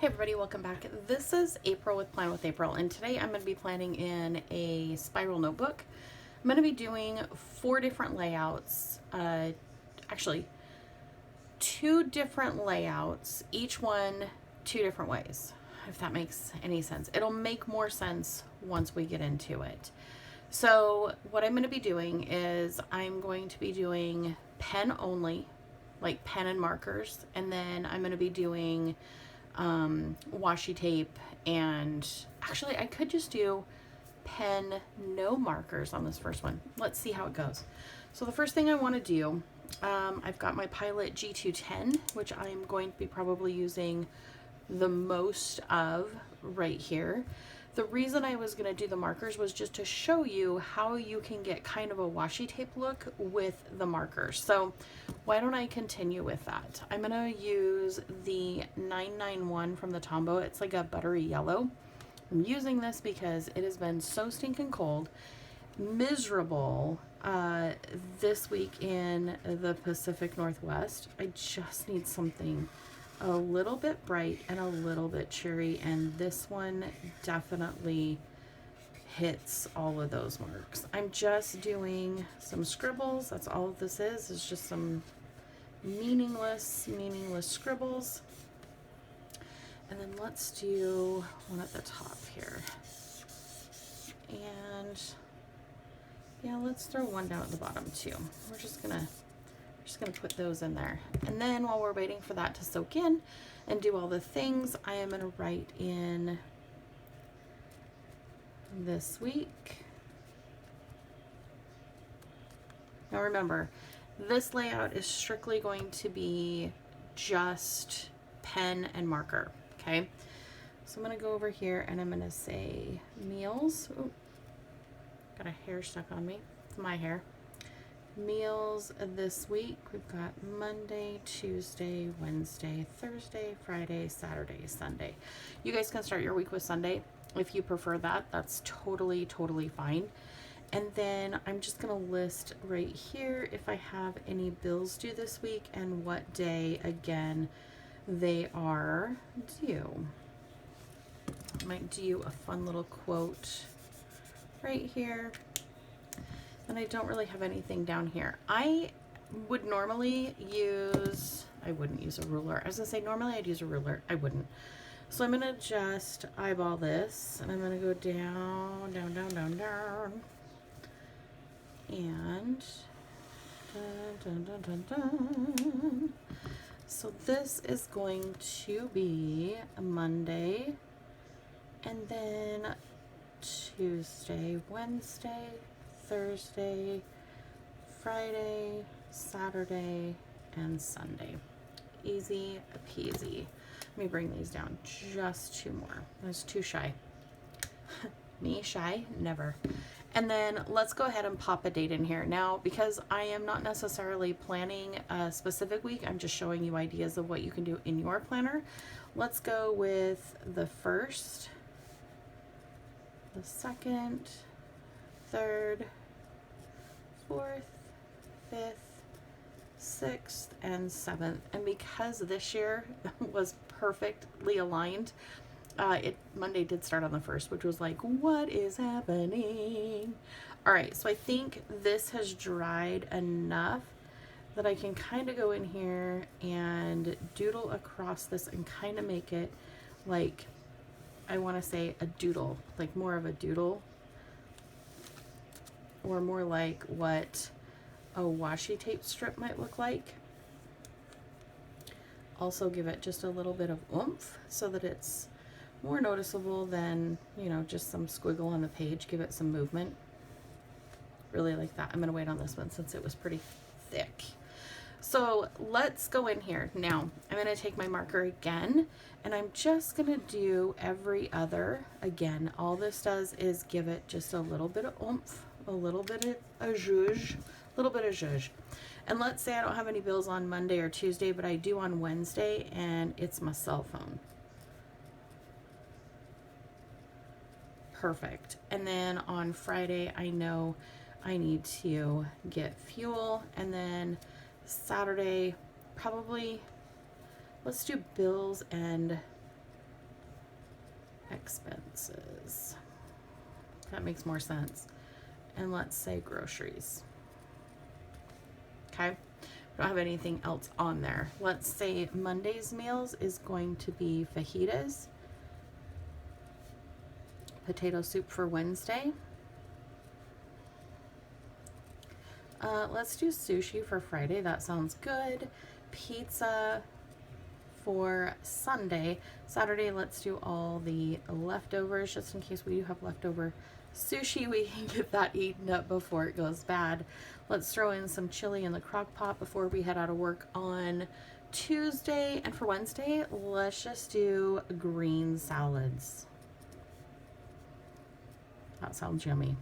everybody, welcome back. This is April with Plan with April, and today I'm going to be planning in a spiral notebook. I'm going to be doing 4 different layouts, actually 2 different layouts, each one 2 different ways, if that makes any sense. It'll make more sense once we get into it. So what I'm going to be doing is I'm going to be doing pen only, like pen and markers, and then I'm going to be doing washi tape, and actually I could just do pen no markers on this first one. Let's see how it goes. So the first thing I want to do, I've got my Pilot G210, which I'm going to be probably using the most of right here. The reason I was going to do the markers was just to show you how you can get kind of a washi tape look with the markers. So why don't I continue with that? I'm going to use the 991 from the Tombow. It's like a buttery yellow. I'm using this because it has been so stinking cold, miserable this week in the Pacific Northwest. I just need something a little bit bright and a little bit cheery, and this one definitely hits all of those marks. I'm just doing some scribbles. That's all this is just some meaningless scribbles. And then let's do one at the top here, and yeah, let's throw one down at the bottom too. We're just gonna put those in there. And then while we're waiting for that to soak in and do all the things, I am going to write in this week. Now remember, this layout is strictly going to be just pen and marker, okay? So I'm going to go over here and I'm going to say meals. Ooh, got a hair stuck on me. It's my hair. Meals this week, we've got Monday, Tuesday, Wednesday, Thursday, Friday, Saturday, Sunday. You guys can start your week with Sunday if you prefer that. That's totally fine. And then I'm just going to list right here if I have any bills due this week and what day again they are due. I might do a fun little quote right here. And I don't really have anything down here. I would normally use, I wouldn't use a ruler. I was gonna say normally I'd use a ruler. I wouldn't. So I'm gonna just eyeball this, and I'm gonna go down. And dun. So this is going to be a Monday, and then Tuesday, Wednesday, Thursday, Friday, Saturday, and Sunday. Easy peasy. Let me bring these down just 2 more. I was too shy. Me shy? Never. And then let's go ahead and pop a date in here. Now, because I am not necessarily planning a specific week, I'm just showing you ideas of what you can do in your planner. Let's go with the 1st, the 2nd, 3rd, 4th, 5th, 6th, and 7th. And because this year was perfectly aligned, Monday did start on the 1st, which was like, what is happening? All right, so I think this has dried enough that I can kind of go in here and doodle across this and kind of make it like, I want to say a doodle, like more of a doodle, or more like what a washi tape strip might look like. Also give it just a little bit of oomph so that it's more noticeable than, you know, just some squiggle on the page. Give it some movement. Really like that. I'm going to wait on this one since it was pretty thick. So let's go in here. Now I'm going to take my marker again, and I'm just going to do every other. Again, all this does is give it just a little bit of oomph, a little bit of a zhuzh, And let's say I don't have any bills on Monday or Tuesday, but I do on Wednesday, and it's my cell phone. Perfect. And then on Friday, I know I need to get fuel, and then Saturday, probably, let's do bills and expenses. That makes more sense. And let's say groceries. Okay. We don't have anything else on there. Let's say Monday's meals is going to be fajitas, potato soup for Wednesday. Let's do sushi for Friday. That sounds good. Pizza for Sunday. Saturday, let's do all the leftovers just in case we do have leftover sushi. We can get that eaten up before it goes bad. Let's throw in some chili in the crock pot before we head out of work on Tuesday. And for Wednesday, let's just do green salads. That sounds yummy.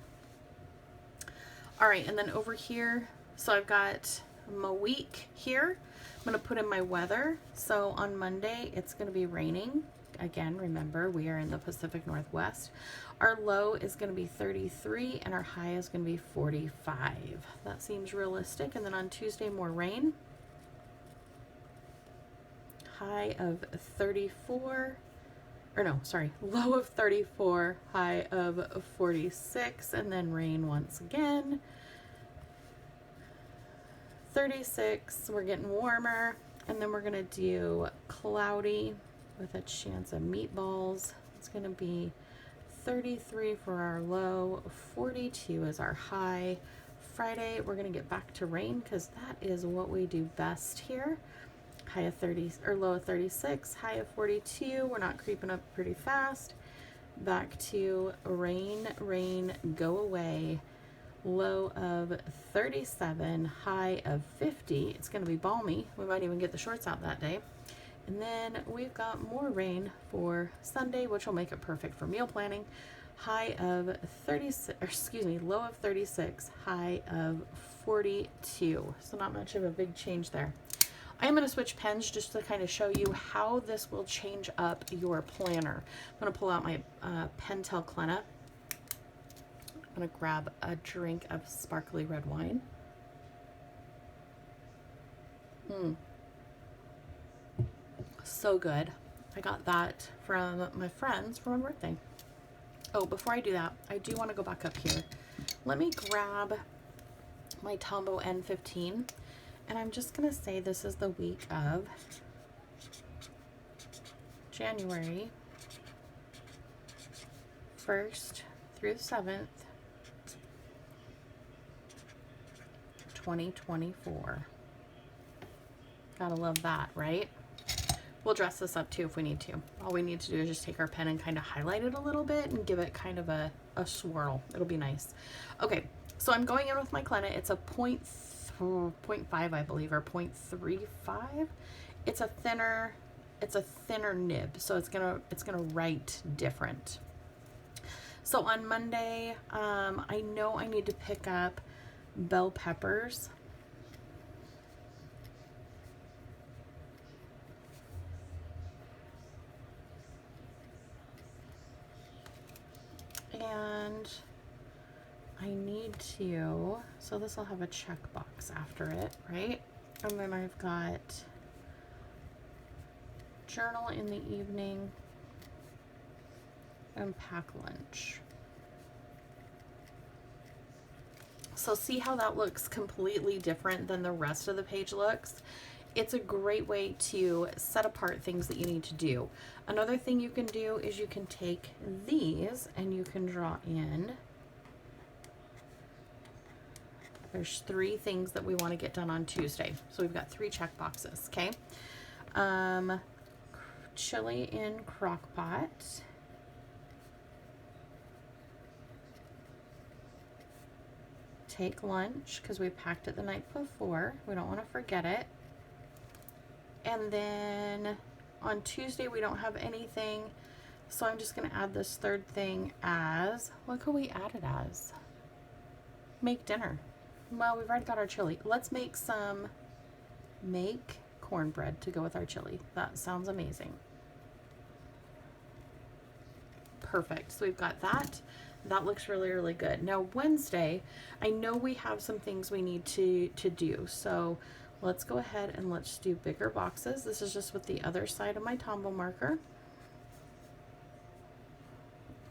All right, and then over here, so I've got my week here. I'm going to put in my weather. So on Monday, it's going to be raining. Again, remember, we are in the Pacific Northwest. Our low is going to be 33 and our high is going to be 45. That seems realistic. And then on Tuesday, more rain. High of 34. Or no, sorry, low of 34, high of 46, and then rain once again. 36, we're getting warmer, and then we're gonna do cloudy with a chance of meatballs. It's gonna be 33 for our low, 42 is our high. Friday, we're gonna get back to rain because that is what we do best here. High of 30 or low of 36, high of 42. We're not creeping up pretty fast. Back to rain, rain, go away. Low of 37, high of 50. It's going to be balmy. We might even get the shorts out that day. And then we've got more rain for Sunday, which will make it perfect for meal planning. High of 36, or excuse me, low of 36, high of 42. So not much of a big change there. I am going to switch pens just to kind of show you how this will change up your planner. I'm going to pull out my Pentel Clenna. I'm going to grab a drink of sparkly red wine. So good. I got that from my friends for my birthday. Oh, before I do that, I do want to go back up here. Let me grab my Tombow N15. And I'm just going to say this is the week of January 1st through 7th, 2024. Gotta love that, right? We'll dress this up too if we need to. All we need to do is just take our pen and kind of highlight it a little bit and give it kind of a swirl. It'll be nice. Okay, so I'm going in with my Clenna. It's a 0.5, I believe, or 0.35. It's a thinner nib, so it's gonna write different. So on Monday, I know I need to pick up bell peppers. And I need to, so this will have a checkbox after it, right? And then I've got journal in the evening and pack lunch. So see how that looks completely different than the rest of the page looks? It's a great way to set apart things that you need to do. Another thing you can do is you can take these and you can draw in. There's 3 things that we want to get done on Tuesday. So we've got 3 check boxes, okay? Chili in crock pot. Take lunch because we packed it the night before. We don't want to forget it. And then on Tuesday we don't have anything. So I'm just going to add this 3rd thing as, what could we add it as? Make dinner. Well, we've already got our chili. Let's make cornbread to go with our chili. That sounds amazing. Perfect. So we've got that. That looks really, really good. Now Wednesday, I know we have some things we need to do. So let's go ahead and let's do bigger boxes. This is just with the other side of my Tombow marker.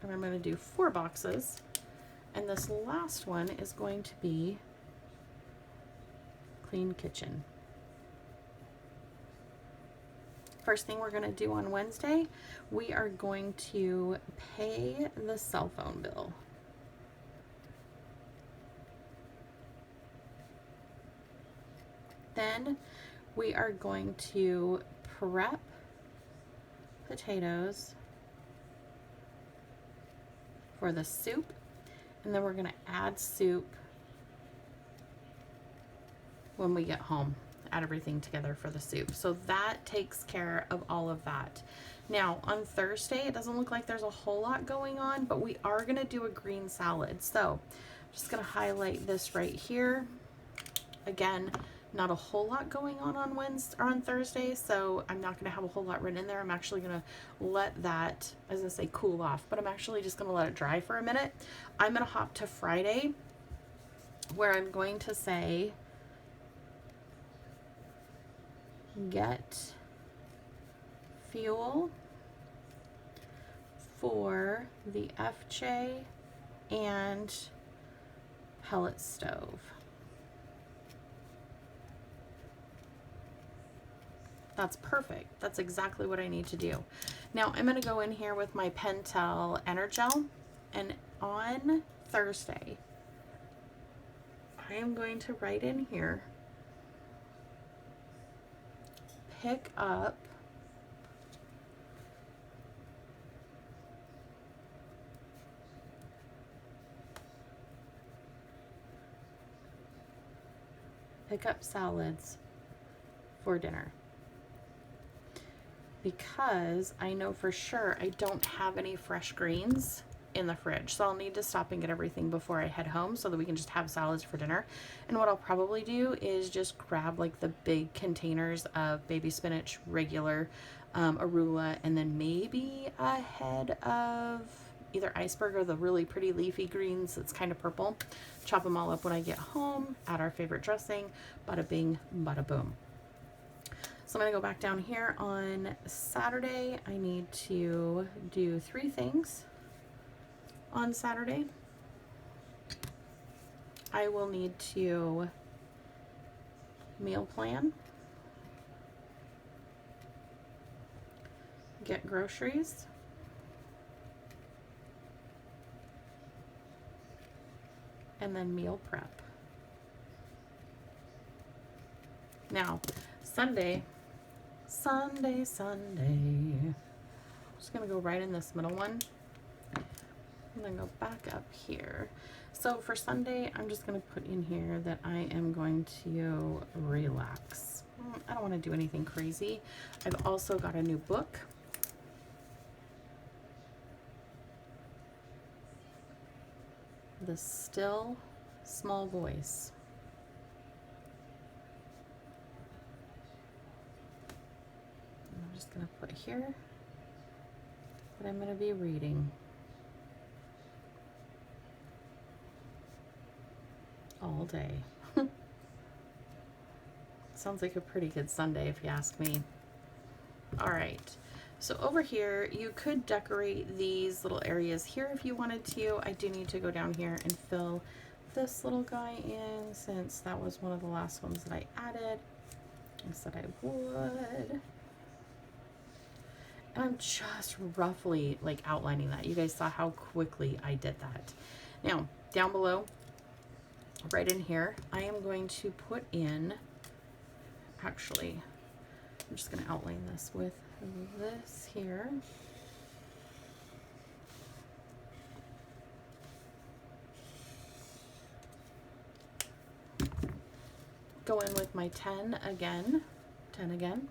And I'm going to do 4 boxes. And this last one is going to be Clean Kitchen. First thing we're going to do on Wednesday, we are going to pay the cell phone bill. Then we are going to prep potatoes for the soup, and then we're going to add soup when we get home. Add everything together for the soup. So that takes care of all of that. Now on Thursday, it doesn't look like there's a whole lot going on, but we are going to do a green salad. So I'm just going to highlight this right here. Again, not a whole lot going on Wednesday or on Thursday, so I'm not going to have a whole lot written in there. I'm actually going to let that, as I say, cool off, but I'm actually just going to let it dry for a minute. I'm going to hop to Friday, where I'm going to say, get fuel for the FJ and pellet stove. That's perfect. That's exactly what I need to do. Now I'm going to go in here with my Pentel Energel, and on Thursday I am going to write in here, pick up salads for dinner, because I know for sure I don't have any fresh greens in the fridge, so I'll need to stop and get everything before I head home so that we can just have salads for dinner. And what I'll probably do is just grab like the big containers of baby spinach, regular arugula, and then maybe a head of either iceberg or the really pretty leafy greens that's kind of purple. Chop them all up when I get home, add our favorite dressing, bada bing, bada boom. So I'm going to go back down here on Saturday. I need to do 3 things on Saturday. I will need to meal plan, get groceries, and then meal prep. Now, Sunday. I'm just gonna go right in this middle one and then go back up here. So for Sunday, I'm just gonna put in here that I am going to relax. I don't want to do anything crazy. I've also got a new book. The Still Small Voice. I'm just going to put here that I'm going to be reading all day. Sounds like a pretty good Sunday if you ask me. All right. So over here, you could decorate these little areas here if you wanted to. I do need to go down here and fill this little guy in, since that was one of the last ones that I added. I said I would. And I'm just roughly like outlining that. You guys saw how quickly I did that. Now, down below, right in here, I am going to put in, actually, I'm just going to outline this with this here. Go in with my 10 again, and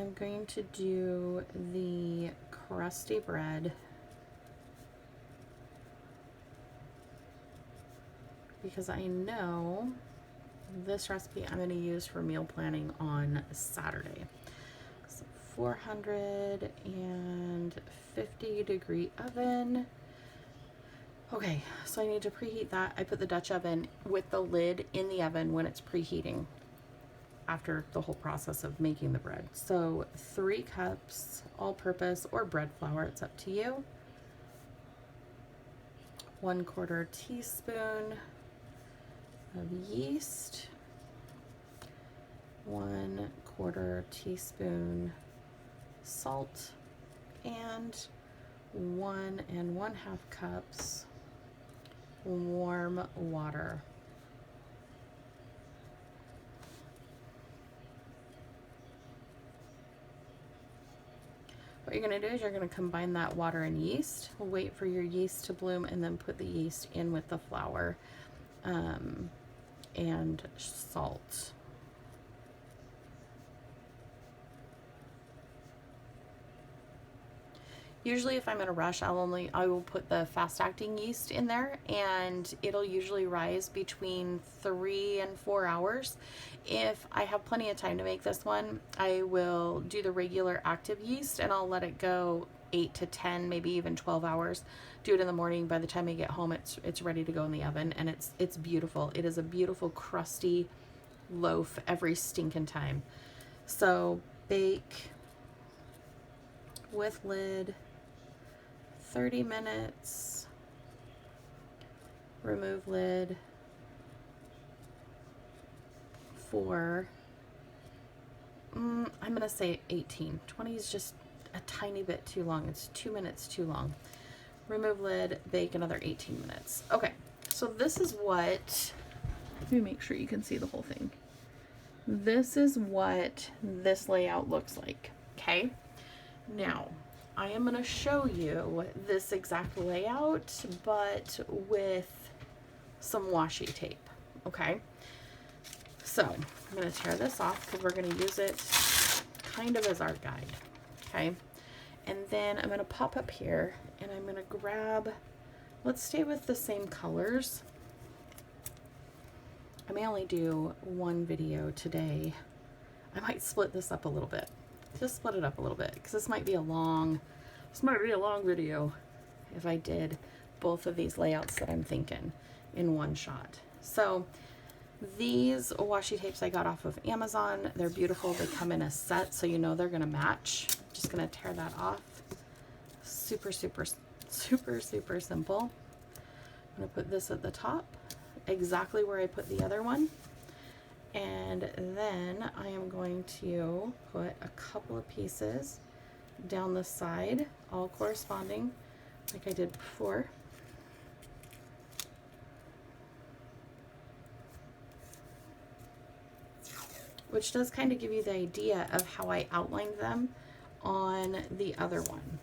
I'm going to do the crusty bread, because I know this recipe I'm going to use for meal planning on Saturday. So 450 degree oven. Okay, so I need to preheat that. I put the Dutch oven with the lid in the oven when it's preheating after the whole process of making the bread. So 3 cups all-purpose or bread flour, it's up to you. 1/4 teaspoon of yeast, 1/4 teaspoon salt, and 1 1/2 cups warm water. What you're going to do is you're going to combine that water and yeast, wait for your yeast to bloom, and then put the yeast in with the flour and salt. Usually if I'm in a rush, I will put the fast acting yeast in there, and it'll usually rise between 3 and 4 hours. If I have plenty of time to make this one, I will do the regular active yeast and I'll let it go 8 to 10, maybe even 12 hours. Do it in the morning. By the time I get home, it's ready to go in the oven, and it's beautiful. It is a beautiful crusty loaf every stinking time. So bake with lid 30 minutes, remove lid for, I'm going to say 18. 20 is just a tiny bit too long. It's 2 minutes too long. Remove lid, bake another 18 minutes. Okay, so this is what, let me make sure you can see the whole thing. This is what this layout looks like, okay? Now, I am going to show you this exact layout, but with some washi tape, okay? So, I'm going to tear this off because we're going to use it kind of as our guide, okay? And then I'm going to pop up here and I'm going to grab, let's stay with the same colors. I may only do one video today. I might split this up a little bit. Just split it up a little bit because this might be a long video if I did both of these layouts that I'm thinking in one shot. So these washi tapes I got off of Amazon. They're beautiful. They come in a set, so you know they're gonna match. Just gonna tear that off. Super simple. I'm gonna put this at the top, exactly where I put the other one. And then I am going to put a couple of pieces down the side, all corresponding like I did before. Which does kind of give you the idea of how I outlined them on the other one.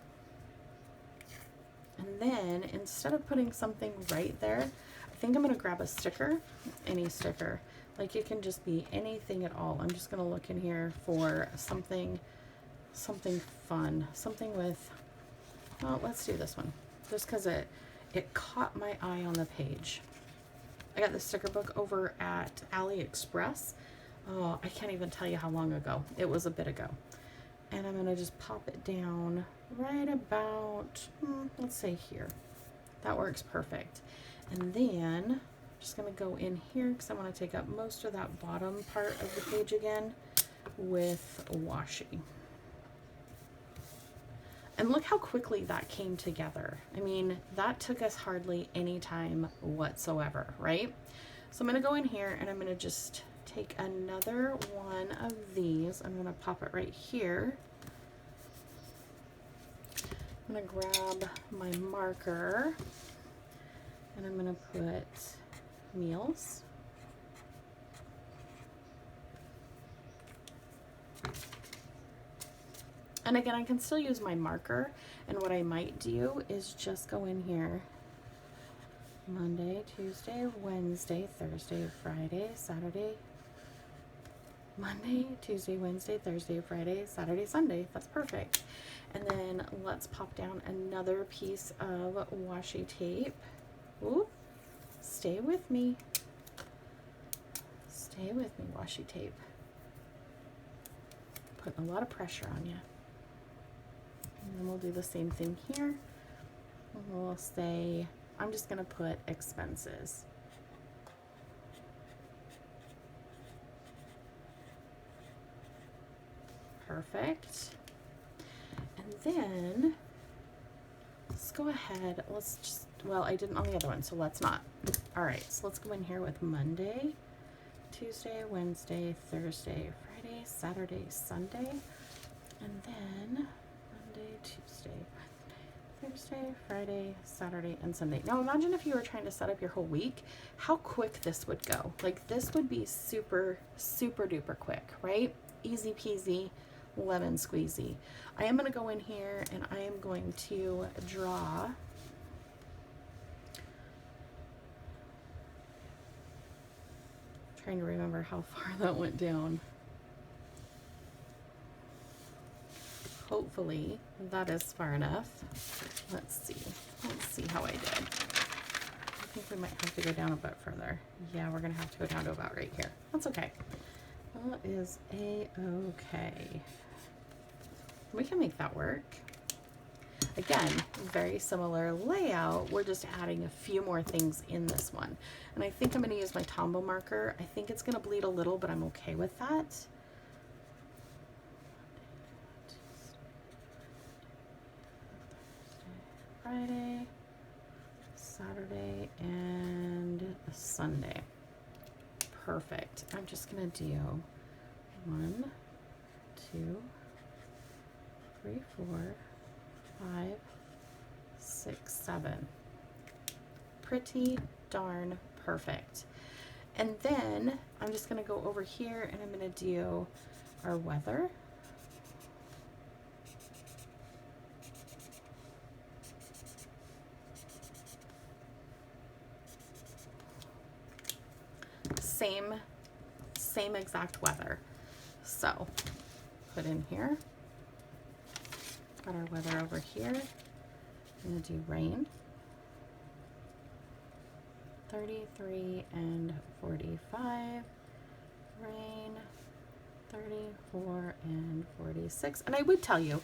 And then instead of putting something right there, I think I'm going to grab a sticker, any sticker. Like it can just be anything at all. I'm just going to look in here for something fun, something with, well, let's do this one just because it caught my eye on the page. I got the sticker book over at AliExpress. Oh, I can't even tell you how long ago. It was a bit ago. And I'm going to just pop it down right about, let's say here. That works perfect. And then I'm just going to go in here because I want to take up most of that bottom part of the page again with washi. And look how quickly that came together. I mean, that took us hardly any time whatsoever, right? So I'm going to go in here and I'm going to just take another one of these. I'm going to pop it right here. I'm going to grab my marker and I'm going to put meals. And again, I can still use my marker, and what I might do is just go in here Monday, Tuesday, Wednesday, Thursday, Friday, Saturday, Monday, Tuesday, Wednesday, Thursday, Friday, Saturday, Sunday. That's perfect. And then let's pop down another piece of washi tape. Ooh, stay with me. Stay with me, washi tape. Putting a lot of pressure on you. And then we'll do the same thing here. We'll say, I'm just going to put expenses. Perfect. And then let's go ahead. Well, I didn't on the other one, so let's not. All right, so let's go in here with Monday, Tuesday, Wednesday, Thursday, Friday, Saturday, Sunday, and then Monday, Tuesday, Thursday, Friday, Saturday, and Sunday. Now imagine if you were trying to set up your whole week, how quick this would go. Like this would be super, super duper quick, right? Easy peasy, lemon squeezy. I am going to go in here and I am going to draw trying to remember how far that went down. Hopefully that is far enough. Let's see how I did. I think we might have to go down a bit further. Yeah, we're gonna have to go down to about right here. That's okay. That is a-okay. We can make that work. Again, very similar layout. We're just adding a few more things in this one. And I think I'm gonna use my Tombow marker. I think it's gonna bleed a little, but I'm okay with that. Friday, Saturday, and Sunday. Perfect. I'm just gonna do 1, 2, 3, 4, 5, 6, 7. Pretty darn perfect. And then I'm just gonna go over here and I'm gonna do our weather. Same exact weather. So put in here, got our weather over here. I'm gonna do rain, 33 and 45, rain, 34 and 46. And I would tell you,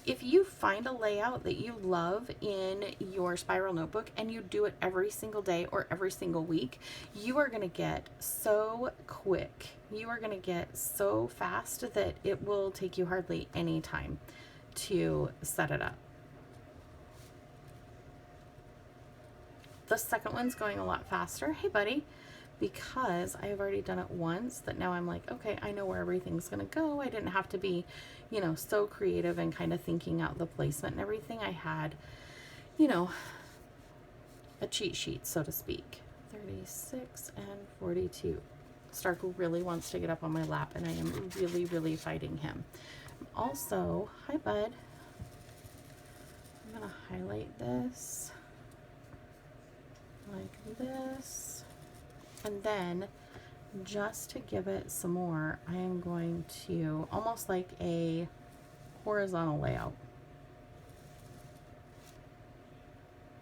if you find a layout that you love in your spiral notebook and you do it every single day or every single week, you are going to get so quick. You are going to get so fast that it will take you hardly any time to set it up. The second one's going a lot faster. Hey, buddy. Because I have already done it once, that now I'm like, okay, I know where everything's gonna go. I didn't have to be, you know, so creative and kind of thinking out the placement and everything. I had, you know, a cheat sheet, so to speak. 36 and 42. Stark really wants to get up on my lap and I am really, really fighting him. Also, hi bud. I'm gonna highlight this like this. And then just to give it some more, I am going to almost like a horizontal layout.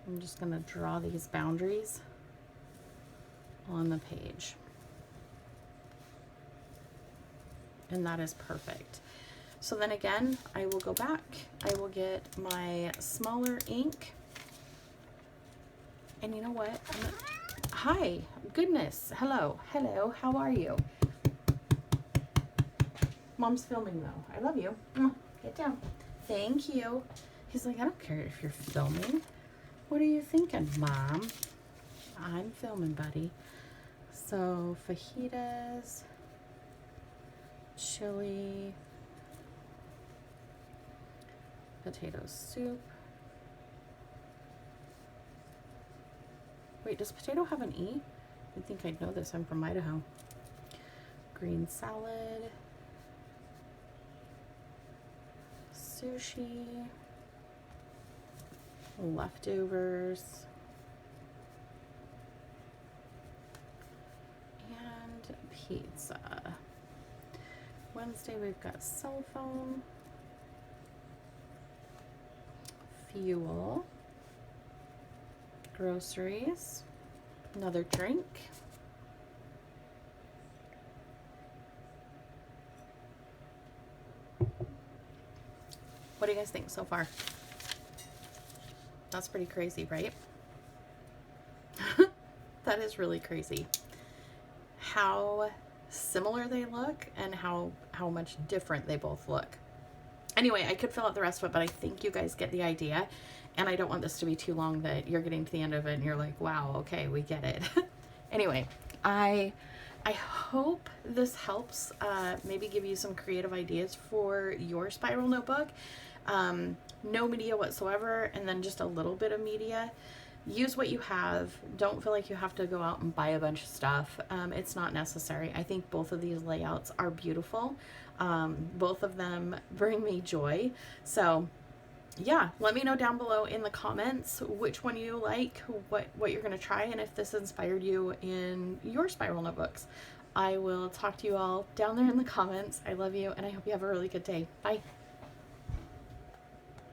I'm just going to draw these boundaries on the page. And that is perfect. So then again, I will go back. I will get my smaller ink. And you know what? Hi, goodness, hello, how are you? Mom's filming though. I love you. Get down. Thank you. He's like, I don't care if you're filming. What are you thinking, Mom? I'm filming, buddy. So, fajitas, chili, potato soup. Wait, does potato have an E? I think I'd know this. I'm from Idaho. Green salad. Sushi. Leftovers. And pizza. Wednesday we've got cell phone. Fuel. Groceries, another drink, what do you guys think so far? That's pretty crazy, right? That is really crazy. How similar they look and how much different they both look. Anyway, I could fill out the rest of it, but I think you guys get the idea. And I don't want this to be too long that you're getting to the end of it and you're like, wow, okay, we get it. Anyway, I hope this helps maybe give you some creative ideas for your spiral notebook. No media whatsoever, and then just a little bit of media. Use what you have. Don't feel like you have to go out and buy a bunch of stuff. It's not necessary. I think both of these layouts are beautiful. Both of them bring me joy. So yeah, let me know down below in the comments which one you like, what you're going to try, and if this inspired you in your spiral notebooks. I will talk to you all down there in the comments. I love you, and I hope you have a really good day. Bye.